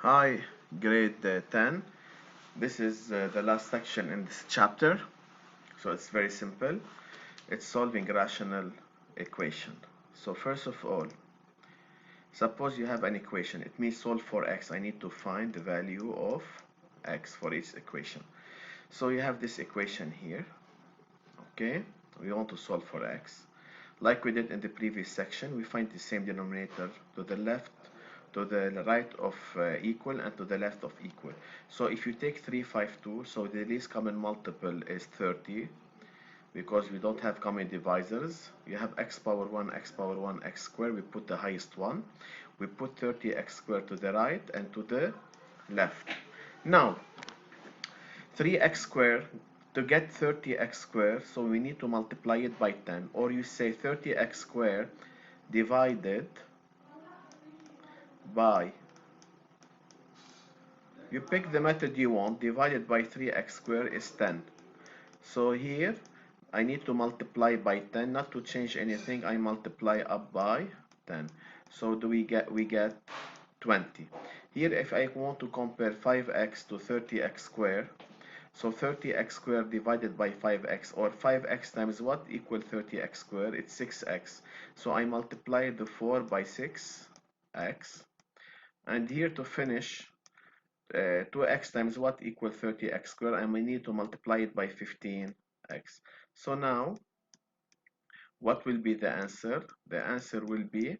Hi, grade 10. This is the last section in this chapter. So it's very simple. It's solving rational equation. So first of all, suppose you have an equation. It means solve for x. I need to find the value of x for each equation. So you have this equation here. Okay, we want to solve for x. Like we did in the previous section, we find the same denominator to the left, to the right of equal, and to the left of equal. So if you take 352, so the least common multiple is 30, because we don't have common divisors. You have x power 1, x power 1, x squared. We put the highest one. We put 30x squared to the right and to the left. Now, 3x squared, to get 30x squared, so we need to multiply it by 10, or you say 30x squared divided by, you pick the method you want, divided by 3x squared is 10. So here I need to multiply by 10, not to change anything. I multiply up by 10. So we get 20. Here if I want to compare 5x to 30x squared, so 30x squared divided by 5x, or 5x times what, equal 30x squared, it's 6x. So I multiply the 4 by 6x, and here to finish, 2x times what, equal 30x squared, and we need to multiply it by 15x. So now what will be the answer? The answer will be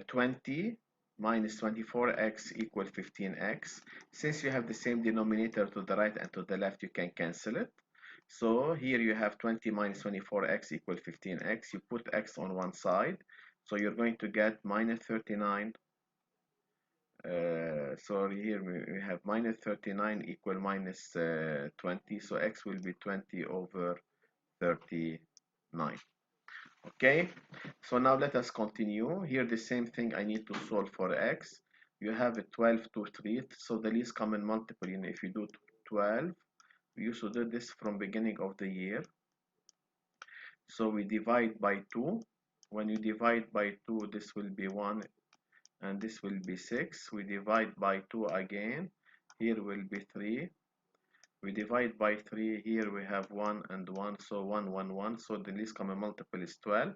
20 minus 24x equal 15x. Since you have the same denominator to the right and to the left, you can cancel it. So here you have 20 minus 24x equal 15x. You put x on one side, so you're going to get minus 39. Sorry, here we have minus 39 equal minus 20, so x will be 20 over 39. Okay, so now let us continue. Here the same thing, I need to solve for x. You have a 12 to 3, so the least common multiple, if you do 12, we used to do this from beginning of the year. So we divide by 2. When you divide by 2, this will be 1 and this will be 6. We divide by 2 again. Here will be 3. We divide by 3, here we have 1 and 1, so 1, 1, 1, so the least common multiple is 12,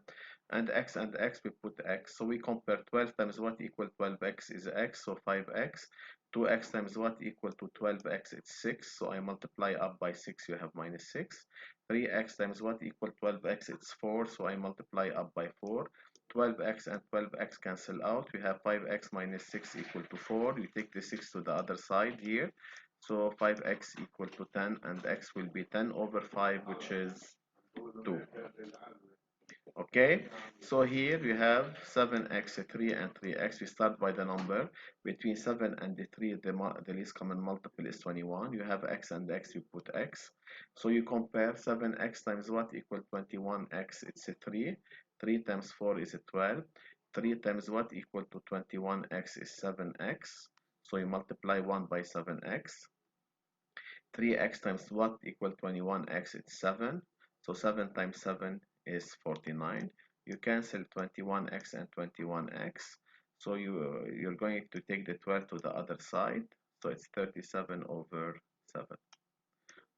and x, we put x, so we compare 12 times what equal 12x is x, so 5x, 2x times what equal to 12x, it's 6, so I multiply up by 6, you have minus 6, 3x times what equal 12x, it's 4, so I multiply up by 4, 12x and 12x cancel out, we have 5x minus 6 equal to 4, you take the 6 to the other side here, so 5x equal to 10, and x will be 10 over 5, which is 2. Okay, so here we have 7x, 3, and 3x. We start by the number. Between 7 and the 3, the least common multiple is 21. You have x and x, you put x. So you compare 7x times what equal 21x, it's a 3. 3 times 4 is a 12. 3 times what equal to 21x is 7x. So you multiply 1 by 7x. 3x times what equal 21x, it's 7, so 7 times 7 is 49. You cancel 21x and 21x, so you're going to take the 12 to the other side, so it's 37 over 7.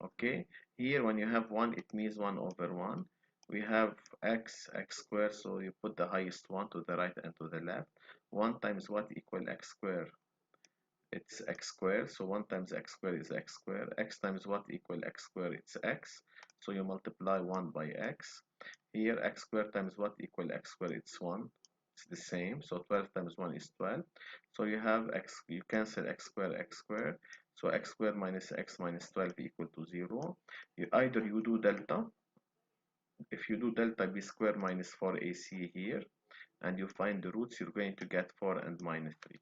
Okay, here when you have 1, it means 1 over 1. We have x squared, so you put the highest one to the right and to the left. 1 times what equal x squared, it's x squared, so 1 times x squared is x squared. X times what equal x squared, it's x, so you multiply 1 by x. Here x squared times what equal x squared, it's 1, it's the same, so 12 times 1 is 12, so you have x, you cancel x squared, so x squared minus x minus 12 equal to 0. Either you do delta, if you do delta b squared minus 4ac here, and you find the roots, you're going to get 4 and minus 3.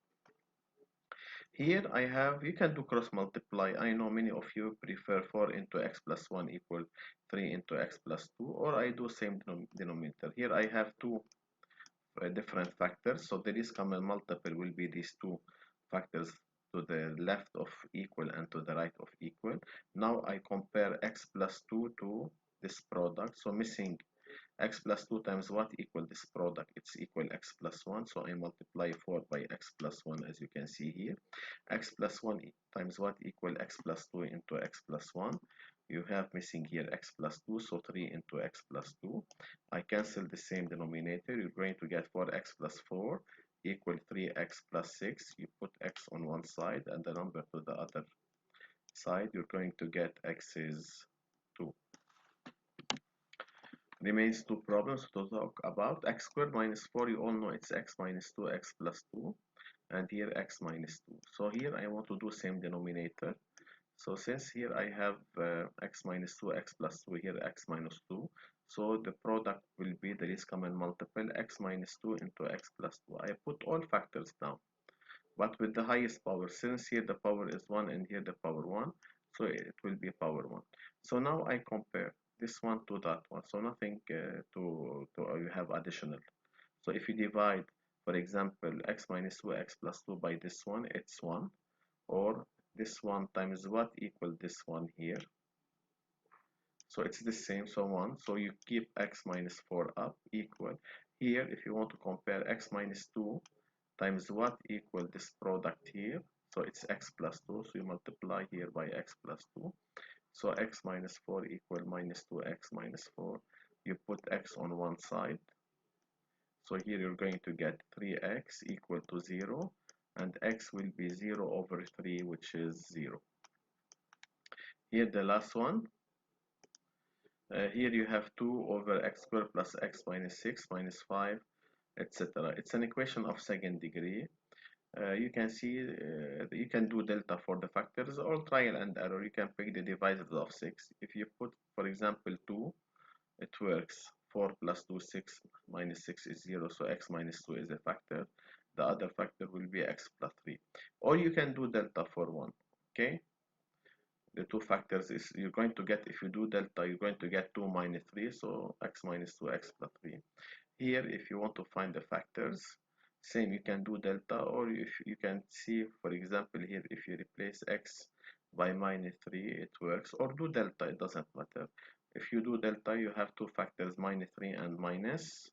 Here I have, you can do cross multiply. I know many of you prefer 4 into x plus 1 equal 3 into x plus 2, or I do same denominator. Here I have two different factors, so the least common multiple will be these two factors to the left of equal and to the right of equal. Now I compare x plus 2 to this product, so missing x plus 2 times what equal this product? It's equal x plus 1. So I multiply 4 by x plus 1, as you can see here. X plus 1 times what equal x plus 2 into x plus 1. You have missing here x plus 2, so 3 into x plus 2. I cancel the same denominator. You're going to get 4x plus 4 equal 3x plus 6. You put x on one side and the number to the other side. You're going to get x is 2. Remains two problems to talk about. X squared minus 4, you all know it's x minus 2, x plus 2, and here x minus 2. So here I want to do same denominator. So since here I have x minus 2, x plus 2, here x minus 2, so the product will be the least common multiple, x minus 2 into x plus 2. I put all factors down, but with the highest power, since here the power is 1 and here the power 1, so it will be power 1. So now I compare this one to that one, so nothing you have additional. So if you divide, for example, x minus 2, x plus 2 by this one, it's 1, or this one times what equal this one here, so it's the same, so 1, so you keep x minus 4 up equal. Here if you want to compare x minus 2 times what equal this product here, so it's x plus 2, so you multiply here by x plus 2, so x minus 4 equal minus 2x minus 4. You put x on one side, so here you're going to get 3x equal to 0, and x will be 0 over 3, which is 0. Here the last one, here you have 2 over x squared plus x minus 6 minus 5, etc. It's an equation of second degree. You can see you can do delta for the factors or trial and error. You can pick the divisors of 6. If you put, for example, 2, it works. 4 plus 2, 6 minus 6 is 0, so x minus 2 is a factor. The other factor will be x plus 3. Or you can do delta for 1. Okay? The two factors is you're going to get, if you do delta, you're going to get 2 minus 3, so x minus 2, x plus 3. Here, if you want to find the factors, same, you can do delta, or if you can see, for example, here, if you replace x by minus 3, it works, or do delta, it doesn't matter. If you do delta, you have two factors, minus 3 and minus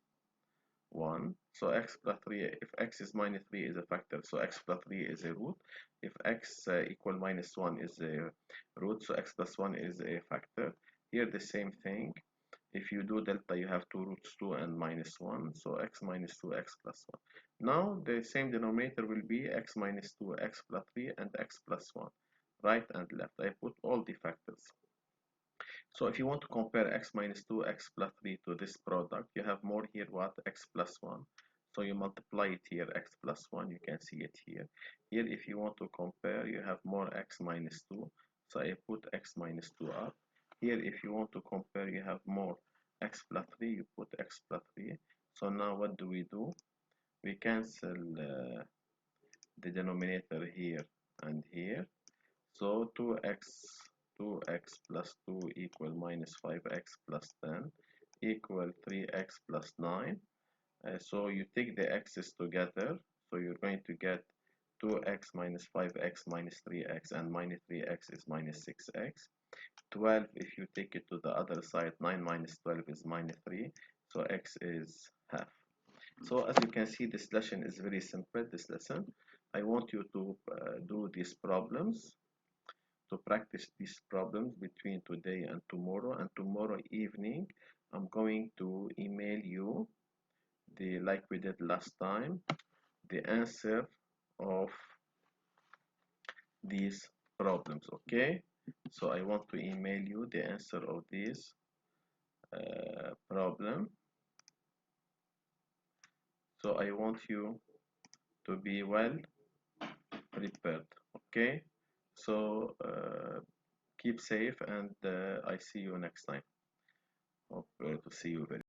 1. So x plus 3, if x is minus 3 is a factor, so x plus 3 is a root. If x equal minus 1 is a root, so x plus 1 is a factor. Here the same thing. If you do delta, you have two roots, 2 and minus 1, so x minus 2, x plus 1. Now the same denominator will be x minus 2, x plus 3, and x plus 1, right and left. I put all the factors. So if you want to compare x minus 2, x plus 3 to this product, you have more here, what? X plus 1. So you multiply it here, x plus 1, you can see it here. Here, if you want to compare, you have more x minus 2. So I put x minus 2 up. Here, if you want to compare, you have more x plus 3, you put x plus 3. So now what do? We cancel the denominator here and here. So 2x plus 2 equal minus 5x plus 10 equal 3x plus 9. So you take the x's together, so you're going to get 2x minus 5x minus 3x, and minus 3x is minus 6x. 12, if you take it to the other side, 9 minus 12 is minus 3, so x is half. So as you can see, this lesson is very simple. This lesson, I want you to do these problems, to practice these problems between today and tomorrow evening I'm going to email you the, like we did last time, the answer of these problems. Okay, so I want to email you the answer of this problem. So I want you to be well prepared. Okay, so keep safe, and I see you next time. Hope to see you very